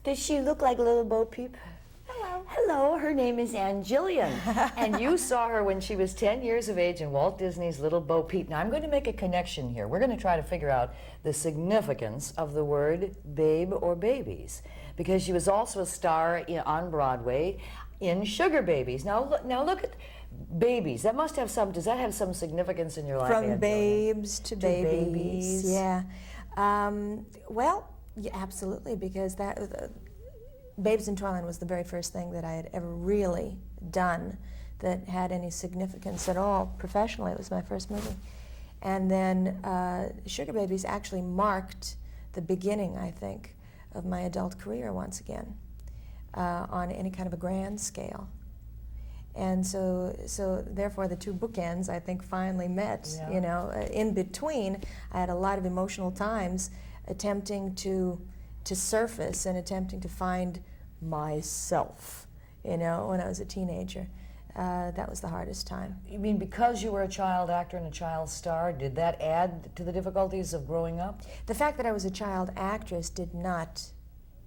Does she look like a little Bo Peep? Hello. Hello, her name is Ann Jillian, and you saw her when she was 10 years of age in Walt Disney's Little Bo Peep. Now, I'm going to make a connection here. We're going to try to figure out the significance of the word babe or babies, because she was also a star on Broadway in Sugar Babies. Now look at babies. That must have some, does that have some significance in your life, From Ann babes to babies. babies. Yeah. Well, yeah, absolutely, because that Babes in Toyland was the very first thing that I had ever really done that had any significance at all professionally. It was my first movie. And then Sugar Babies actually marked the beginning, I think, of my adult career once again on any kind of a grand scale. And so therefore the two bookends, I think, finally met. Yeah. You know, in between, I had a lot of emotional times attempting to surface and attempting to find myself, you know, when I was a teenager. That was the hardest time. You mean because you were a child actor and a child star, did that add to the difficulties of growing up? The fact that I was a child actress did not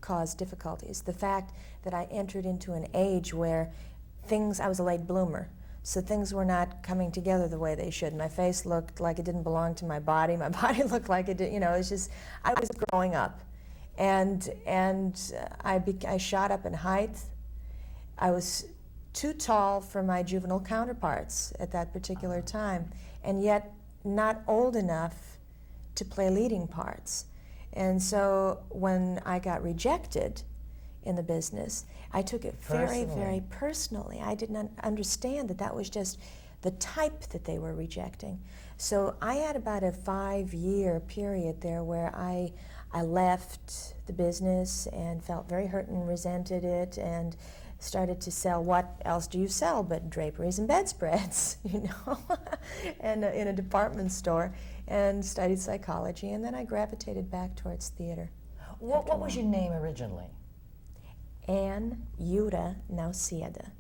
cause difficulties. The fact that I entered into an age where I was a late bloomer, so things were not coming together the way they should. My face looked like it didn't belong to my body looked like it did, you know, it's just, I was growing up. And I shot up in height. I was too tall for my juvenile counterparts at that particular time, and yet not old enough to play leading parts. And so when I got rejected in the business, I took it very, very personally. I did not understand that that was just the type that they were rejecting. So I had about a 5-year period there where I left the business and felt very hurt and resented it, and started to sell, what else do you sell but draperies and bedspreads, you know, and in a department store, and studied psychology, and then I gravitated back towards theater. What was your name originally? Ann Jillian Nausėda.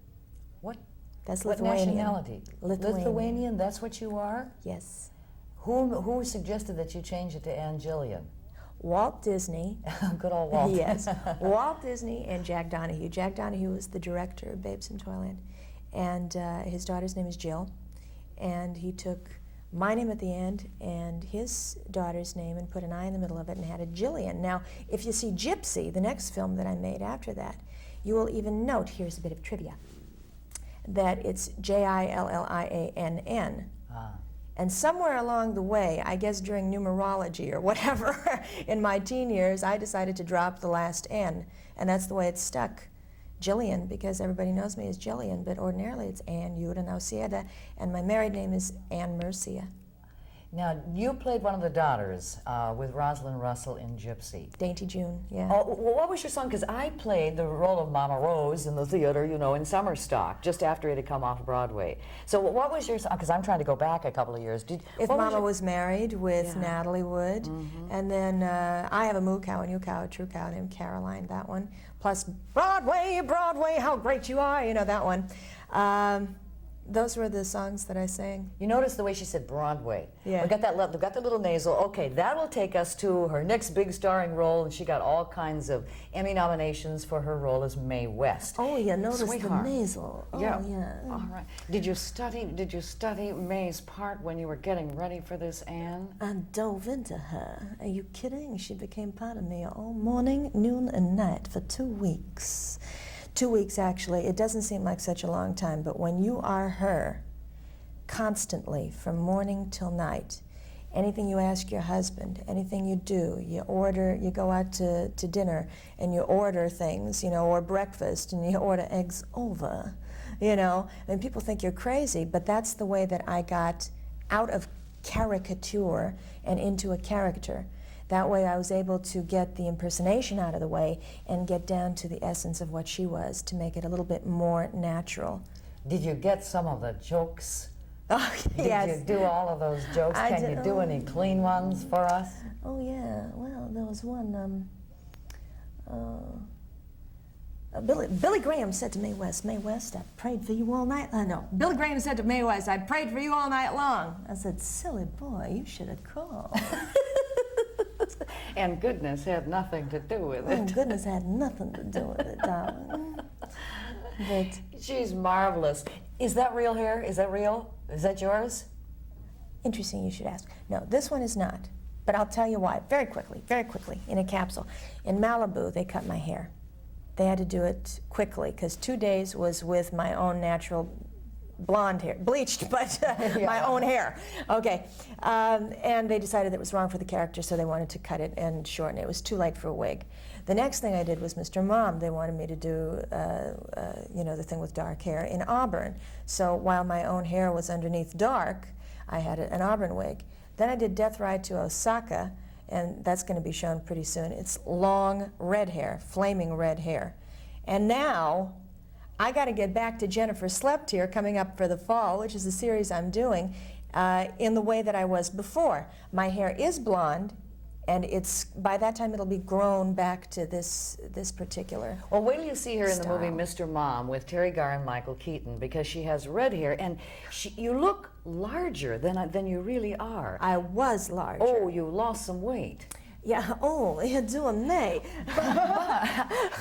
What? That's What Lithuanian. nationality? Lithuanian, that's what you are? Yes. Who suggested that you change it to Ann Jillian? Walt Disney. Good old Walt. Yes. Walt Disney and Jack Donahue. Jack Donahue was the director of Babes in Toyland, and his daughter's name is Jill, and he took my name at the end and his daughter's name and put an I in the middle of it and had a Jillian. Now, if you see Gypsy, the next film that I made after that, you will even note, here's a bit of trivia, that it's Jilliann. And somewhere along the way, I guess during numerology or whatever, in my teen years, I decided to drop the last N, and that's the way it's stuck. Jillian, because everybody knows me as Jillian, but ordinarily it's Ann Jillian Nausėda, and my married name is Ann Mercia. Now, you played one of the daughters with Rosalind Russell in Gypsy. Dainty June, yeah. Oh, well, what was your song? Because I played the role of Mama Rose in the theater, you know, in Summer Stock, just after it had come off Broadway. So what was your song? Because I'm trying to go back a couple of years. If Mama was married with Natalie Wood, and then I have a moo cow, a new cow, a true cow named Caroline, that one. Plus Broadway, Broadway, how great you are, you know, that one. Those were the songs that I sang. You notice the way she said Broadway. Yeah. We got the little nasal. Okay, that will take us to her next big starring role, and she got all kinds of Emmy nominations for her role as Mae West. Oh, you noticed Sweetheart. the nasal. Oh, Yeah. yeah. All right. Did you study Mae's part when you were getting ready for this, Ann? I dove into her. Are you kidding? She became part of me all morning, noon, and night for 2 weeks. 2 weeks, actually. It doesn't seem like such a long time, but when you are her constantly from morning till night, anything you ask your husband, anything you do, you go out to dinner and you order things, you know, or breakfast, and you order eggs over, you know, and people think you're crazy, but that's the way that I got out of caricature and into a character. That way I was able to get the impersonation out of the way and get down to the essence of what she was, to make it a little bit more natural. Did you get some of the jokes? Oh, yes. Did you do all of those jokes? Can you do any clean ones for us? Oh, yeah. Well, there was one, Billy Graham said to Mae West, "Mae West, I prayed for you all night." No, Billy Graham said to Mae West, "I prayed for you all night long." I said, "Silly boy, you should have called." And goodness had nothing to do with it. Oh, goodness had nothing to do with it, darling. But She's marvelous. Is that real hair? Is that real? Is that yours? interesting you should ask. No, this one is not. But I'll tell you why, very quickly, in a capsule. In Malibu, they cut my hair. They had to do it quickly, because 2 days was with my own natural blonde hair, bleached, but my own hair. Okay, and they decided that it was wrong for the character, so they wanted to cut it and shorten it. It was too late for a wig. The next thing I did was Mr. Mom. They wanted me to do, you know, the thing with dark hair in auburn. So while my own hair was underneath dark, I had an auburn wig. Then I did Death Ride to Osaka, and that's going to be shown pretty soon. It's long red hair, flaming red hair. And now I got to get back to Jennifer Slept Here coming up for the fall, which is the series I'm doing, in the way that I was before. My hair is blonde, and it's by that time it'll be grown back to this particular. Well, wait till you see her in the style. movie Mr. Mom with Terry Garr and Michael Keaton, because she has red hair, and you look larger than you really are. I was larger. Oh, you lost some weight. Yeah, oh, you're doing me.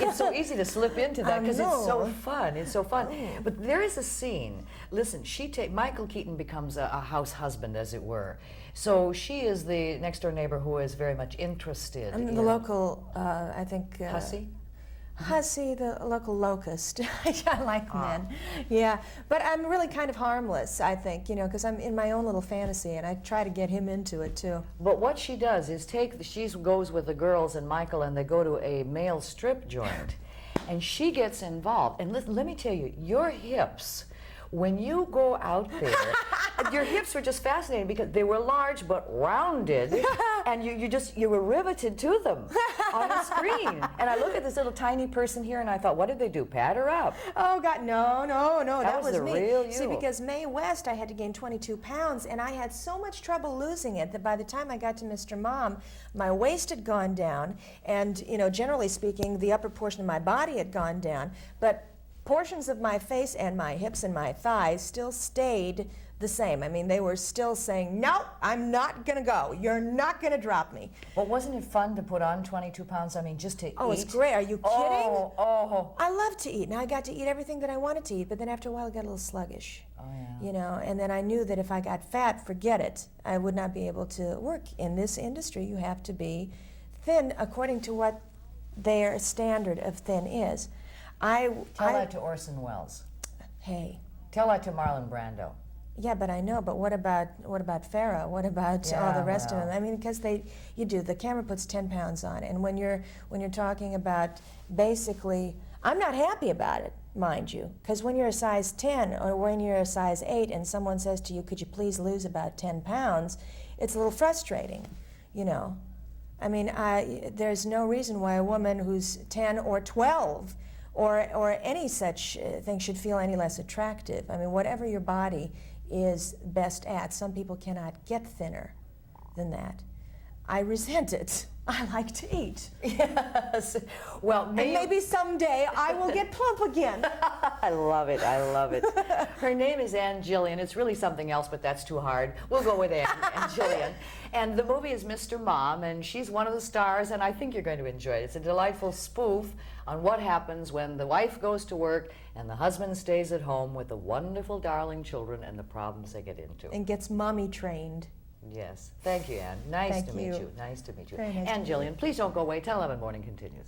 It's so easy to slip into that because it's so know. fun. It's so fun. But there is a scene. Listen, Michael Keaton becomes a house husband, as it were. So she is the next door neighbor who is very much interested. I'm in the local, I think. Hussy? Hussy, the local locust. I like men. Yeah, but I'm really kind of harmless, I think, you know, because I'm in my own little fantasy, and I try to get him into it too. But what she does is she goes with the girls and Michael, and they go to a male strip joint, and she gets involved. And let me tell you, your hips, when you go out there, your hips were just fascinating because they were large but rounded, and you were riveted to them on the screen. And I look at this little tiny person here, and I thought, what did they do? Pad her up? Oh God, no, that was the me. real you. See, because Mae West, I had to gain 22 pounds, and I had so much trouble losing it that by the time I got to Mr. Mom, my waist had gone down, and you know, generally speaking, the upper portion of my body had gone down, but portions of my face and my hips and my thighs still stayed the same. I mean, they were still saying, no, I'm not going to go. You're not going to drop me. Well, wasn't it fun to put on 22 pounds? I mean, just to eat? Oh, it's great. Are you kidding? Oh. I love to eat, and I got to eat everything that I wanted to eat, but then after a while I got a little sluggish. Oh, yeah. You know, and then I knew that if I got fat, forget it. I would not be able to work. In this industry, you have to be thin according to what their standard of thin is. Tell that to Orson Welles. Hey. Tell that to Marlon Brando. Yeah, but I know. But what about Farrah? What about all the rest of them? I mean, because the camera puts 10 pounds on, and when you're talking about basically, I'm not happy about it, mind you, because when you're a size 10 or when you're a size 8, and someone says to you, "Could you please lose about 10 pounds?" It's a little frustrating, you know. I mean, there's no reason why a woman who's 10 or 12 or any such thing should feel any less attractive. I mean, whatever your body is best at, some people cannot get thinner than that. I resent it. I like to eat. Yes. Well, and maybe someday I will get plump again. I love it. I love it. Her name is Ann Jillian. It's really something else, but that's too hard. We'll go with Ann Jillian. And the movie is Mr. Mom, and she's one of the stars, and I think you're going to enjoy it. It's a delightful spoof on what happens when the wife goes to work and the husband stays at home with the wonderful, darling children and the problems they get into. And gets mommy trained. Yes. Thank you, Ann. Nice to meet you. Nice to meet you. Very nice Ann to meet you. Jillian, please don't go away. 10:11 Morning continues.